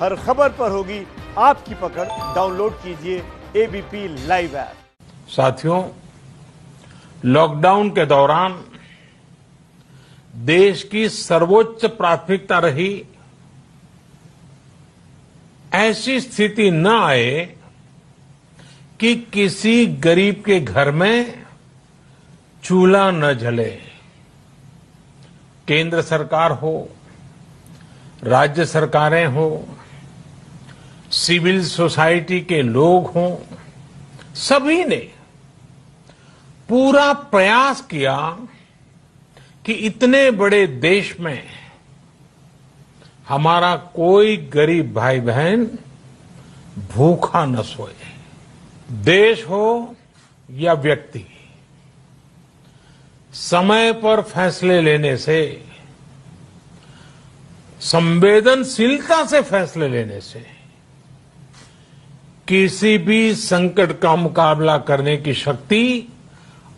हर खबर पर होगी आपकी पकड़। डाउनलोड कीजिए एबीपी लाइव ऐप। साथियों, लॉकडाउन के दौरान देश की सर्वोच्च प्राथमिकता रही ऐसी स्थिति न आए कि किसी गरीब के घर में चूल्हा न जले। केंद्र सरकार हो, राज्य सरकारें हो, सिविल सोसाइटी के लोग हों, सभी ने पूरा प्रयास किया कि इतने बड़े देश में हमारा कोई गरीब भाई बहन भूखा न सोए। देश हो या व्यक्ति, समय पर फैसले लेने से, संवेदनशीलता से फैसले लेने से किसी भी संकट का मुकाबला करने की शक्ति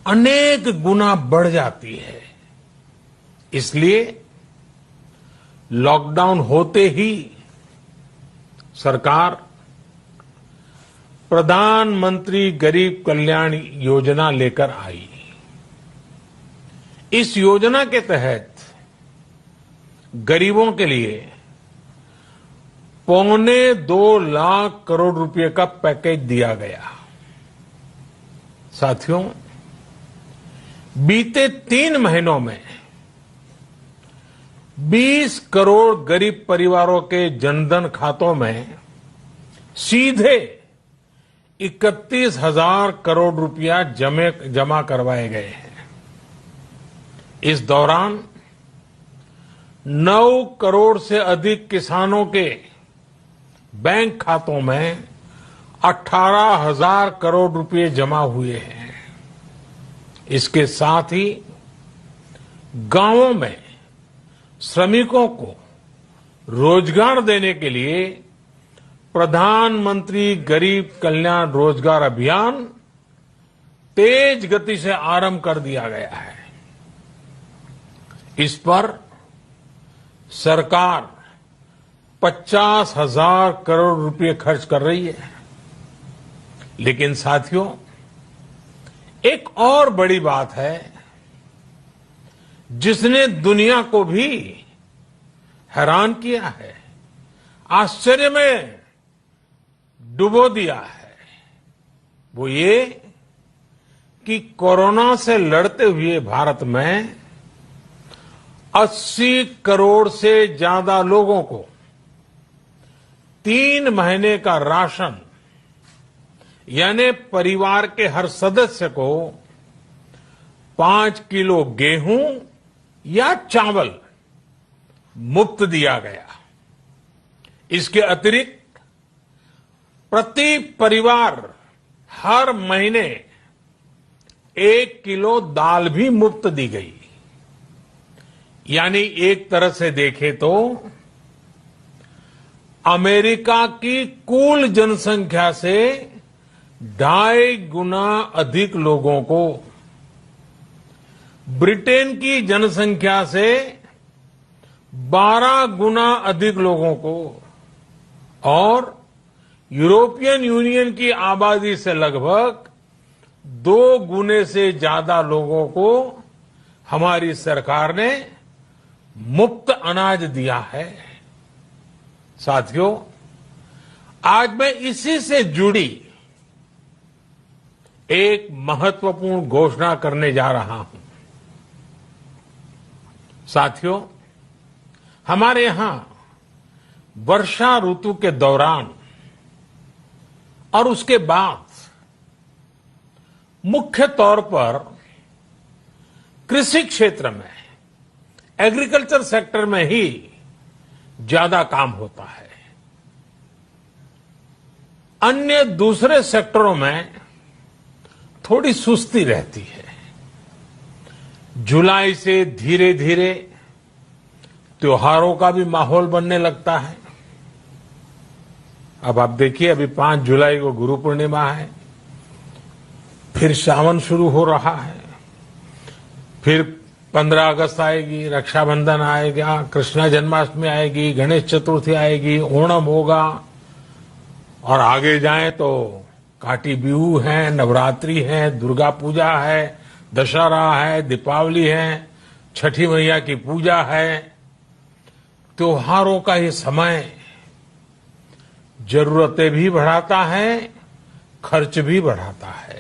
अनेक गुना बढ़ जाती है। इसलिए लॉकडाउन होते ही सरकार प्रधानमंत्री गरीब कल्याण योजना लेकर आई। इस योजना के तहत गरीबों के लिए 2.25 लाख करोड़ रुपए का पैकेज दिया गया। साथियों, बीते 3 महीनों में 20 करोड़ गरीब परिवारों के जनधन खातों में सीधे 31,000 करोड़ रुपया जमा करवाए गए हैं। इस दौरान 9 करोड़ से अधिक किसानों के बैंक खातों में 18,000 करोड़ रुपए जमा हुए हैं। इसके साथ ही गांवों में श्रमिकों को रोजगार देने के लिए प्रधानमंत्री गरीब कल्याण रोजगार अभियान तेज गति से आरंभ कर दिया गया है। इस पर सरकार 50,000 करोड़ रुपए खर्च कर रही है। लेकिन साथियों, एक और बड़ी बात है जिसने दुनिया को भी हैरान किया है, आश्चर्य में डुबो दिया है। वो ये कि कोरोना से लड़ते हुए भारत में 80 करोड़ से ज्यादा लोगों को 3 महीने का राशन, यानी परिवार के हर सदस्य को 5 किलो गेहूं या चावल मुफ्त दिया गया। इसके अतिरिक्त प्रति परिवार हर महीने 1 किलो दाल भी मुफ्त दी गई। यानी एक तरह से देखें तो अमेरिका की कुल जनसंख्या से 2.5 गुना अधिक लोगों को, ब्रिटेन की जनसंख्या से 12 गुना अधिक लोगों को और यूरोपियन यूनियन की आबादी से लगभग 2 गुने से ज्यादा लोगों को हमारी सरकार ने मुफ्त अनाज दिया है। साथियों, आज मैं इसी से जुड़ी एक महत्वपूर्ण घोषणा करने जा रहा हूं। साथियों, हमारे यहां वर्षा ऋतु के दौरान और उसके बाद मुख्य तौर पर कृषि क्षेत्र में, एग्रीकल्चर सेक्टर में ही ज्यादा काम होता है। अन्य दूसरे सेक्टरों में थोड़ी सुस्ती रहती है। जुलाई से धीरे धीरे त्योहारों का भी माहौल बनने लगता है। अब आप देखिए, अभी 5 जुलाई को गुरु पूर्णिमा है, फिर सावन शुरू हो रहा है, फिर 15 अगस्त आएगी, रक्षाबंधन आएगा, कृष्णा जन्माष्टमी आएगी, गणेश चतुर्थी आएगी, ओणम होगा और आगे जाएं तो काटी बिहू है, नवरात्रि है, दुर्गा पूजा है, दशहरा है, दीपावली है, छठी मैया की पूजा है। त्योहारों का ये समय जरूरतें भी बढ़ाता है, खर्च भी बढ़ाता है।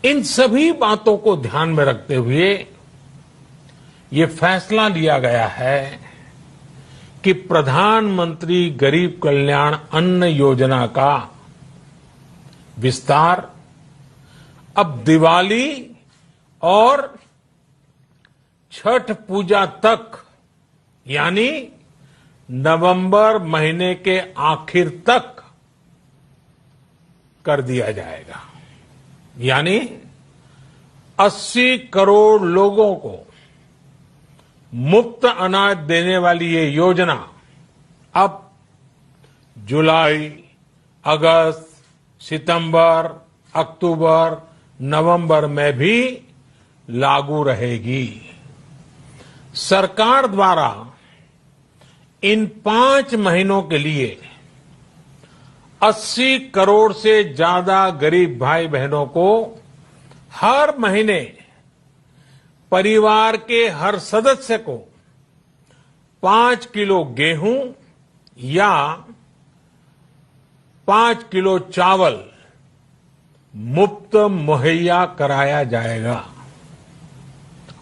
इन सभी बातों को ध्यान में रखते हुए ये फैसला लिया गया है कि प्रधानमंत्री गरीब कल्याण अन्न योजना का विस्तार अब दिवाली और छठ पूजा तक यानी नवंबर महीने के आखिर तक कर दिया जाएगा। यानी 80 करोड़ लोगों को मुफ्त अनाज देने वाली ये योजना अब जुलाई, अगस्त, सितंबर, अक्टूबर, नवंबर में भी लागू रहेगी। सरकार द्वारा इन 5 महीनों के लिए 80 करोड़ से ज्यादा गरीब भाई बहनों को हर महीने परिवार के हर सदस्य को 5 किलो गेहूं या 5 किलो चावल मुफ्त मुहैया कराया जाएगा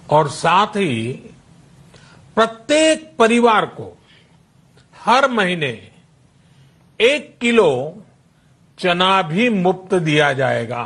और साथ ही प्रत्येक परिवार को हर महीने 1 किलो चना भी मुफ्त दिया जाएगा।